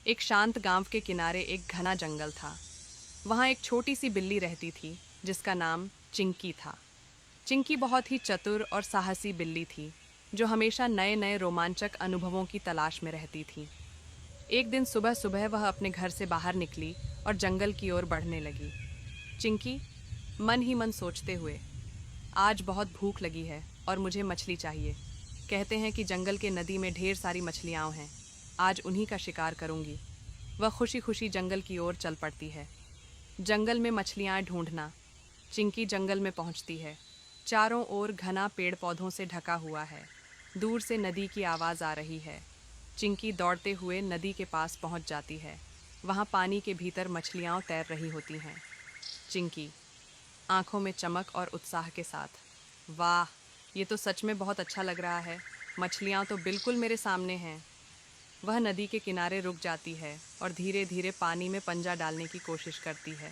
एक शांत गांव के किनारे एक घना जंगल था। वहाँ एक छोटी सी बिल्ली रहती थी जिसका नाम चिंकी था। चिंकी बहुत ही चतुर और साहसी बिल्ली थी जो हमेशा नए नए रोमांचक अनुभवों की तलाश में रहती थी। एक दिन सुबह सुबह वह अपने घर से बाहर निकली और जंगल की ओर बढ़ने लगी। चिंकी मन ही मन सोचते हुए, आज बहुत भूख लगी है और मुझे मछली चाहिए। कहते हैं कि जंगल के नदी में ढेर सारी मछलियाँ हैं। आज उन्हीं का शिकार करूंगी। वह खुशी खुशी जंगल की ओर चल पड़ती है। जंगल में मछलियाँ ढूंढना। चिंकी जंगल में पहुंचती है। चारों ओर घना पेड़ पौधों से ढका हुआ है। दूर से नदी की आवाज़ आ रही है। चिंकी दौड़ते हुए नदी के पास पहुंच जाती है। वहाँ पानी के भीतर मछलियाँ तैर रही होती हैं। चिंकी आंखों में चमक और उत्साह के साथ, वाह, ये तो सच में बहुत अच्छा लग रहा है। मछलियाँ तो बिल्कुल मेरे सामने हैं। वह नदी के किनारे रुक जाती है और धीरे धीरे पानी में पंजा डालने की कोशिश करती है।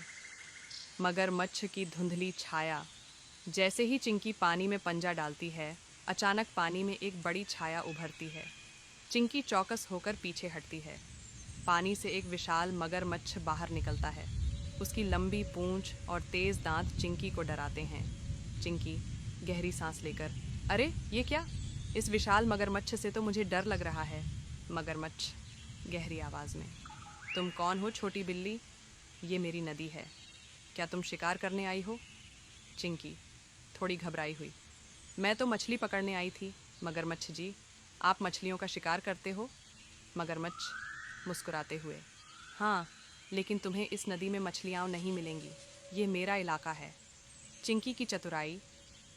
मगरमच्छ की धुंधली छाया। जैसे ही चिंकी पानी में पंजा डालती है, अचानक पानी में एक बड़ी छाया उभरती है। चिंकी चौकस होकर पीछे हटती है। पानी से एक विशाल मगरमच्छ बाहर निकलता है। उसकी लंबी पूंछ और तेज दांत चिंकी को डराते हैं। चिंकी गहरी सांस लेकर, अरे ये क्या? इस विशाल मगरमच्छ से तो मुझे डर लग रहा है। मगरमच्छ गहरी आवाज़ में, तुम कौन हो छोटी बिल्ली? ये मेरी नदी है। क्या तुम शिकार करने आई हो? चिंकी थोड़ी घबराई हुई, मैं तो मछली पकड़ने आई थी। मगरमच्छ जी, आप मछलियों का शिकार करते हो? मगरमच्छ मुस्कुराते हुए, हाँ, लेकिन तुम्हें इस नदी में मछलियाँ नहीं मिलेंगी। ये मेरा इलाका है। चिंकी की चतुराई।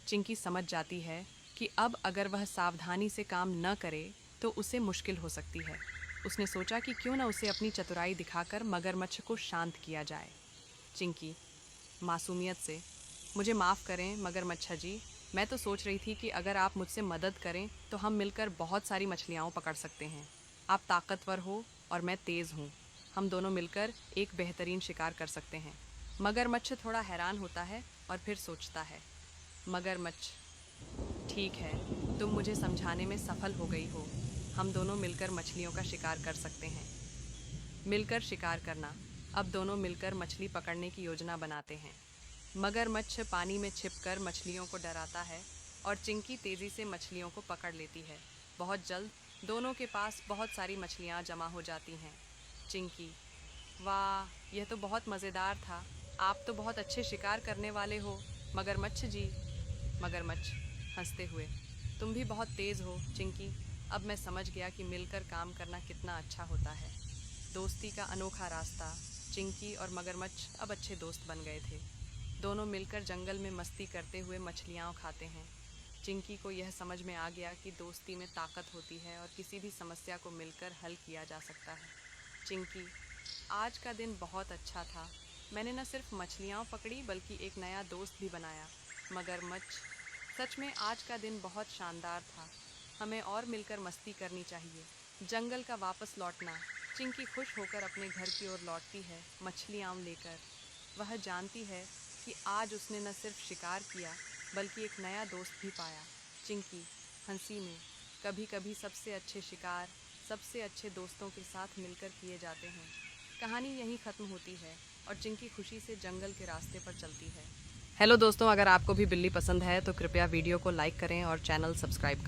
चिंकी समझ जाती है कि अब अगर वह सावधानी से काम न करे तो उसे मुश्किल हो सकती है। उसने सोचा कि क्यों न उसे अपनी चतुराई दिखाकर मगरमच्छ को शांत किया जाए। चिंकी मासूमियत से, मुझे माफ़ करें मगरमच्छ जी, मैं तो सोच रही थी कि अगर आप मुझसे मदद करें तो हम मिलकर बहुत सारी मछलियाँ पकड़ सकते हैं। आप ताकतवर हो और मैं तेज़ हूँ। हम दोनों मिलकर एक बेहतरीन शिकार कर सकते हैं। मगरमच्छ थोड़ा हैरान होता है और फिर सोचता है। मगरमच्छ, ठीक है, तुम मुझे समझाने में सफल हो गई हो। हम दोनों मिलकर मछलियों का शिकार कर सकते हैं। मिलकर शिकार करना। अब दोनों मिलकर मछली पकड़ने की योजना बनाते हैं। मगरमच्छ पानी में छिपकर मछलियों को डराता है और चिंकी तेज़ी से मछलियों को पकड़ लेती है। बहुत जल्द दोनों के पास बहुत सारी मछलियाँ जमा हो जाती हैं। चिंकी, वाह, यह तो बहुत मज़ेदार था। आप तो बहुत अच्छे शिकार करने वाले हो मगरमच्छ जी। मगरमच्छ हंसते हुए, तुम भी बहुत तेज़ हो चिंकी। अब मैं समझ गया कि मिलकर काम करना कितना अच्छा होता है। दोस्ती का अनोखा रास्ता। चिंकी और मगरमच्छ अब अच्छे दोस्त बन गए थे। दोनों मिलकर जंगल में मस्ती करते हुए मछलियाँ खाते हैं। चिंकी को यह समझ में आ गया कि दोस्ती में ताकत होती है और किसी भी समस्या को मिलकर हल किया जा सकता है। चिंकी, आज का दिन बहुत अच्छा था। मैंने न सिर्फ मछलियाँ पकड़ी बल्कि एक नया दोस्त भी बनाया। मगरमच्छ, सच में आज का दिन बहुत शानदार था। हमें और मिलकर मस्ती करनी चाहिए। जंगल का वापस लौटना। चिंकी खुश होकर अपने घर की ओर लौटती है, मछलियाँ लेकर। वह जानती है कि आज उसने न सिर्फ शिकार किया बल्कि एक नया दोस्त भी पाया। चिंकी हंसी में, कभी कभी सबसे अच्छे शिकार सबसे अच्छे दोस्तों के साथ मिलकर किए जाते हैं। कहानी यहीं ख़त्म होती है और चिंकी खुशी से जंगल के रास्ते पर चलती है। हेलो दोस्तों, अगर आपको भी बिल्ली पसंद है तो कृपया वीडियो को लाइक करें और चैनल सब्सक्राइब करें।